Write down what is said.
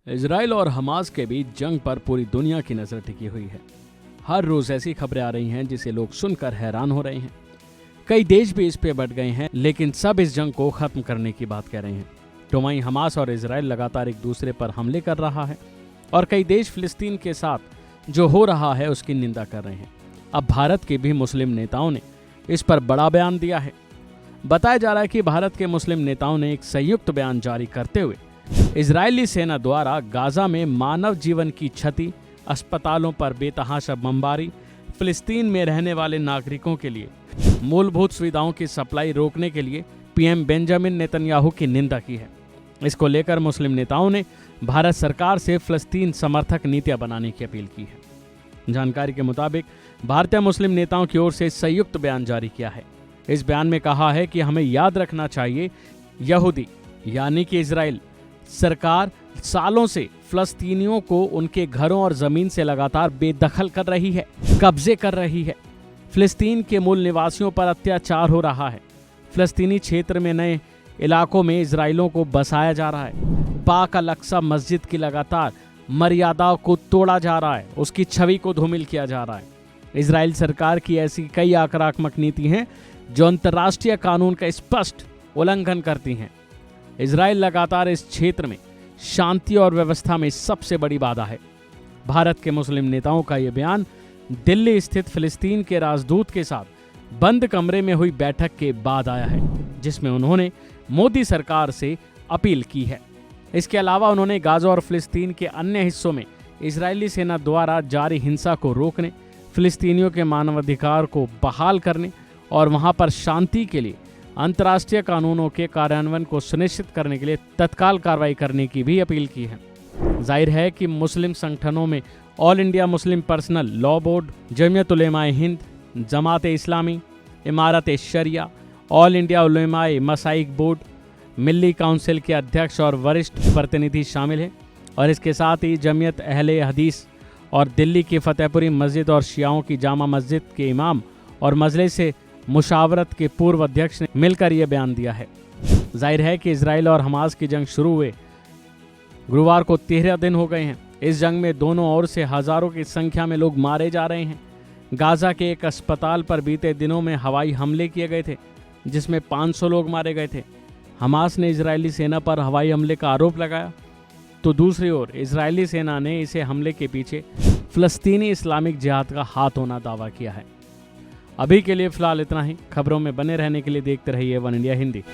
Israel और Hamas के बीच जंग पर पूरी दुनिया की नजर टिकी हुई है। हर रोज ऐसी खबरें आ रही हैं जिसे लोग सुनकर हैरान हो रहे हैं। कई देश भी इस पे बट गए हैं, लेकिन सब इस जंग को खत्म करने की बात कह रहे हैं। तो वहीं हमास और इजराइल लगातार एक दूसरे पर हमले कर रहा है और कई देश फिलिस्तीन के साथ जो हो रहा है उसकी निंदा कर रहे हैं। अब भारत के भी मुस्लिम नेताओं ने इस पर बड़ा बयान दिया है। बताया जा रहा है कि भारत के मुस्लिम नेताओं ने एक संयुक्त बयान जारी करते हुए इजरायली सेना द्वारा गाजा में मानव जीवन की क्षति, अस्पतालों पर बेतहाशा बमबारी, फिलिस्तीन में रहने वाले नागरिकों के लिए मूलभूत सुविधाओं की सप्लाई रोकने के लिए पीएम बेंजामिन नेतन्याहू की निंदा की है। इसको लेकर मुस्लिम नेताओं ने भारत सरकार से फिलिस्तीन समर्थक नीतियां बनाने की अपील की है। जानकारी के मुताबिक भारतीय मुस्लिम नेताओं की ओर से संयुक्त बयान जारी किया है। इस बयान में कहा है कि हमें याद रखना चाहिए, यहूदी यानी कि इजराइल सरकार सालों से फिलिस्तीनियों को उनके घरों और जमीन से लगातार बेदखल कर रही है, कब्जे कर रही है। फिलिस्तीन के मूल निवासियों पर अत्याचार हो रहा है। फिलिस्तीनी क्षेत्र में नए इलाकों में इजराइलों को बसाया जा रहा है। पाक अल-अक्सा मस्जिद की लगातार मर्यादाओं को तोड़ा जा रहा है, उसकी छवि को धूमिल किया जा रहा है। इजराइल सरकार की ऐसी कई आक्रामक नीति हैं जो अंतर्राष्ट्रीय कानून का स्पष्ट उल्लंघन करती हैं। इजराइल लगातार इस क्षेत्र में शांति और व्यवस्था में सबसे बड़ी बाधा है। भारत के मुस्लिम नेताओं का यह बयान दिल्ली स्थित फिलिस्तीन के राजदूत के साथ बंद कमरे में हुई बैठक के बाद आया है, जिसमें उन्होंने मोदी सरकार से अपील की है। इसके अलावा उन्होंने गाजा और फिलिस्तीन के अन्य हिस्सों में इजरायली सेना द्वारा जारी हिंसा को रोकने, फिलिस्तीनियों के मानवाधिकार को बहाल करने और वहां पर शांति के लिए अंतर्राष्ट्रीय कानूनों के कार्यान्वयन को सुनिश्चित करने के लिए तत्काल कार्रवाई करने की भी अपील की है। जाहिर है कि मुस्लिम संगठनों में All India Muslim Personal Law Board, Jamiat Ulama-e Hind, Jamaat Islami, Imarat Shariah, All India Ulama-e Mashaikh Board, Milli Council के अध्यक्ष और वरिष्ठ प्रतिनिधि शामिल हैं। और इसके साथ ही जमीयत अहले हदीस और दिल्ली की फतेहपुरी मस्जिद और शियाओं की जामा मस्जिद के इमाम और मजलिस से मुशावरत के पूर्व अध्यक्ष ने मिलकर यह बयान दिया है। जाहिर है कि इजराइल और हमास की जंग शुरू हुए गुरुवार को 13 दिन हो गए हैं। इस जंग में दोनों ओर से हजारों की संख्या में लोग मारे जा रहे हैं। गाजा के एक अस्पताल पर बीते दिनों में हवाई हमले किए गए थे, जिसमें 500 लोग मारे गए थे। हमास ने इजरायली सेना पर हवाई हमले का आरोप लगाया, तो दूसरी ओर इजरायली सेना ने इसे हमले के पीछे फिलिस्तीनी इस्लामिक जिहाद का हाथ होना दावा किया है। अभी के लिए फिलहाल इतना ही। खबरों में बने रहने के लिए देखते रहिए वन इंडिया हिंदी।